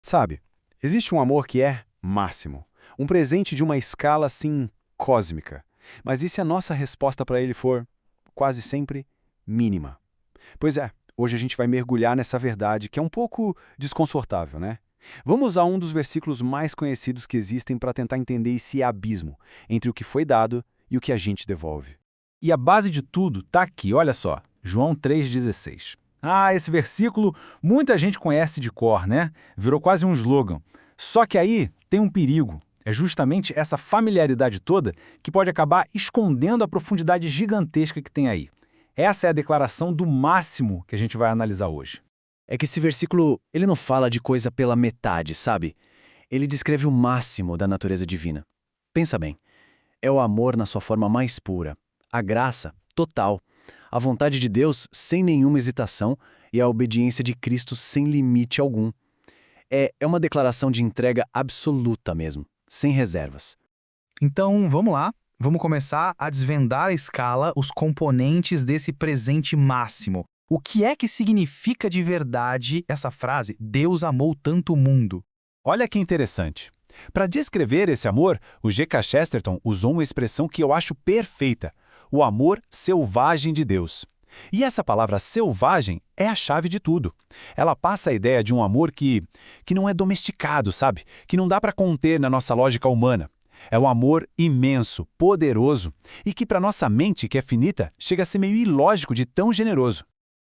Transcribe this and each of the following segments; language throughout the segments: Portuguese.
Sabe, existe um amor que é máximo, um presente de uma escala assim cósmica. Mas e se a nossa resposta para ele for, quase sempre, mínima? Pois é, hoje a gente vai mergulhar nessa verdade que é um pouco desconfortável, né? Vamos a um dos versículos mais conhecidos que existem para tentar entender esse abismo entre o que foi dado e o que a gente devolve. E a base de tudo tá aqui, olha só, João 3,16. Ah, esse versículo muita gente conhece de cor, né? Virou quase um slogan. Só que aí tem um perigo. É justamente essa familiaridade toda que pode acabar escondendo a profundidade gigantesca que tem aí. Essa é a declaração do máximo que a gente vai analisar hoje. É que esse versículo, ele não fala de coisa pela metade, sabe? Ele descreve o máximo da natureza divina. Pensa bem, é o amor na sua forma mais pura, a graça total, a vontade de Deus sem nenhuma hesitação e a obediência de Cristo sem limite algum. É uma declaração de entrega absoluta mesmo, sem reservas. Então, vamos lá. Vamos começar a desvendar a escala, os componentes desse presente máximo. O que é que significa de verdade essa frase, Deus amou tanto o mundo? Olha que interessante. Para descrever esse amor, o G.K. Chesterton usou uma expressão que eu acho perfeita: o amor selvagem de Deus. E essa palavra selvagem é a chave de tudo. Ela passa a ideia de um amor que não é domesticado, sabe? Que não dá para conter na nossa lógica humana. É um amor imenso, poderoso e que para nossa mente, que é finita, chega a ser meio ilógico de tão generoso.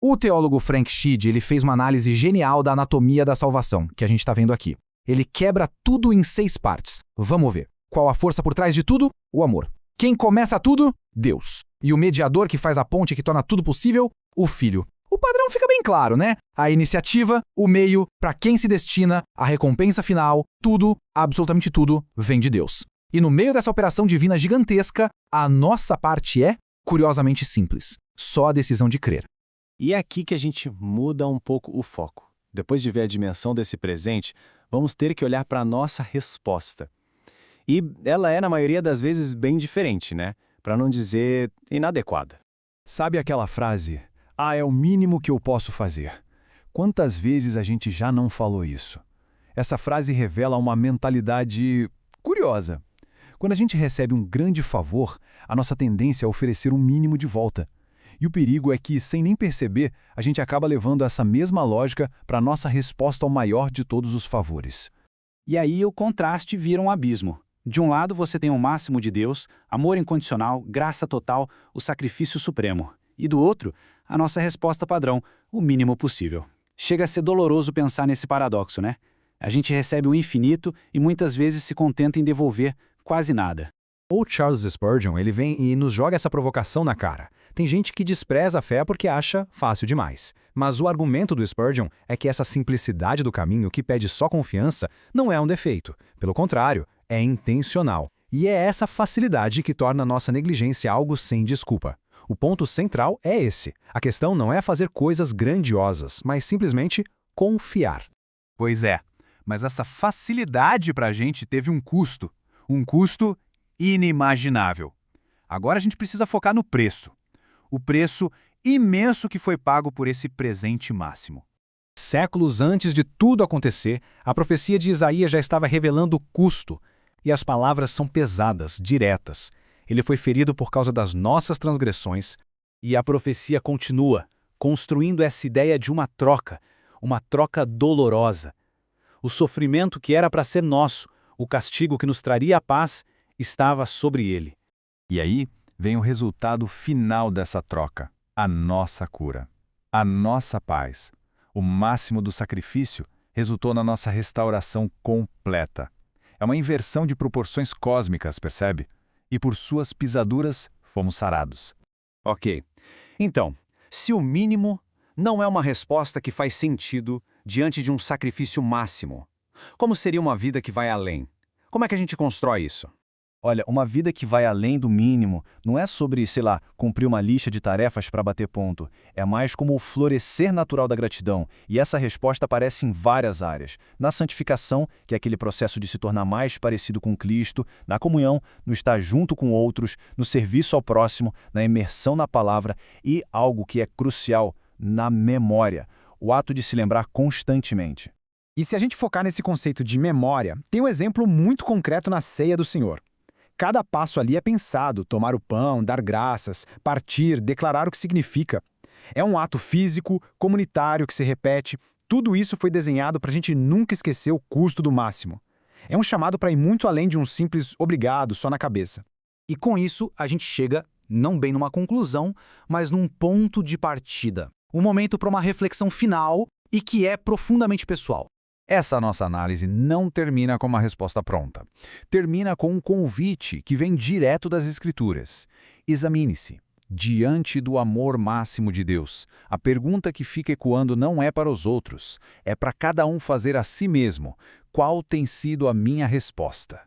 O teólogo Frank Sheed, ele fez uma análise genial da anatomia da salvação, que a gente está vendo aqui. Ele quebra tudo em 6 partes. Vamos ver. Qual a força por trás de tudo? O amor. Quem começa tudo? Deus. E o mediador que faz a ponte que torna tudo possível? O Filho. O padrão fica bem claro, né? A iniciativa, o meio, para quem se destina, a recompensa final, tudo, absolutamente tudo, vem de Deus. E no meio dessa operação divina gigantesca, a nossa parte é, curiosamente simples, só a decisão de crer. E é aqui que a gente muda um pouco o foco. Depois de ver a dimensão desse presente, vamos ter que olhar para a nossa resposta. E ela é, na maioria das vezes, bem diferente, né? Para não dizer inadequada. Sabe aquela frase, é o mínimo que eu posso fazer? Quantas vezes a gente já não falou isso? Essa frase revela uma mentalidade curiosa. Quando a gente recebe um grande favor, a nossa tendência é oferecer um mínimo de volta. E o perigo é que, sem nem perceber, a gente acaba levando essa mesma lógica para a nossa resposta ao maior de todos os favores. E aí o contraste vira um abismo. De um lado você tem o máximo de Deus, amor incondicional, graça total, o sacrifício supremo. E do outro, a nossa resposta padrão, o mínimo possível. Chega a ser doloroso pensar nesse paradoxo, né? A gente recebe o infinito e muitas vezes se contenta em devolver quase nada. O Charles Spurgeon, ele vem e nos joga essa provocação na cara. Tem gente que despreza a fé porque acha fácil demais. Mas o argumento do Spurgeon é que essa simplicidade do caminho que pede só confiança não é um defeito. Pelo contrário, é intencional. E é essa facilidade que torna a nossa negligência algo sem desculpa. O ponto central é esse. A questão não é fazer coisas grandiosas, mas simplesmente confiar. Pois é, mas essa facilidade para a gente teve um custo. Um custo inimaginável. Agora a gente precisa focar no preço. O preço imenso que foi pago por esse presente máximo. Séculos antes de tudo acontecer, a profecia de Isaías já estava revelando o custo. E as palavras são pesadas, diretas. Ele foi ferido por causa das nossas transgressões. E a profecia continua, construindo essa ideia de uma troca dolorosa. O sofrimento que era para ser nosso, o castigo que nos traria a paz, estava sobre ele. E aí vem o resultado final dessa troca, a nossa cura, a nossa paz. O máximo do sacrifício resultou na nossa restauração completa. É uma inversão de proporções cósmicas, percebe? E por suas pisaduras fomos sarados. Ok. Então, se o mínimo não é uma resposta que faz sentido diante de um sacrifício máximo, como seria uma vida que vai além? Como é que a gente constrói isso? Olha, uma vida que vai além do mínimo não é sobre, sei lá, cumprir uma lista de tarefas para bater ponto. É mais como o florescer natural da gratidão. E essa resposta aparece em várias áreas. Na santificação, que é aquele processo de se tornar mais parecido com Cristo, na comunhão, no estar junto com outros, no serviço ao próximo, na imersão na palavra e algo que é crucial, na memória, o ato de se lembrar constantemente. E se a gente focar nesse conceito de memória, tem um exemplo muito concreto na ceia do Senhor. Cada passo ali é pensado: tomar o pão, dar graças, partir, declarar o que significa. É um ato físico, comunitário que se repete. Tudo isso foi desenhado para a gente nunca esquecer o custo do máximo. É um chamado para ir muito além de um simples obrigado só na cabeça. E com isso, a gente chega, não bem numa conclusão, mas num ponto de partida. Um momento para uma reflexão final e que é profundamente pessoal. Essa nossa análise não termina com uma resposta pronta. Termina com um convite que vem direto das Escrituras. Examine-se. Diante do amor máximo de Deus, a pergunta que fica ecoando não é para os outros, é para cada um fazer a si mesmo. Qual tem sido a minha resposta?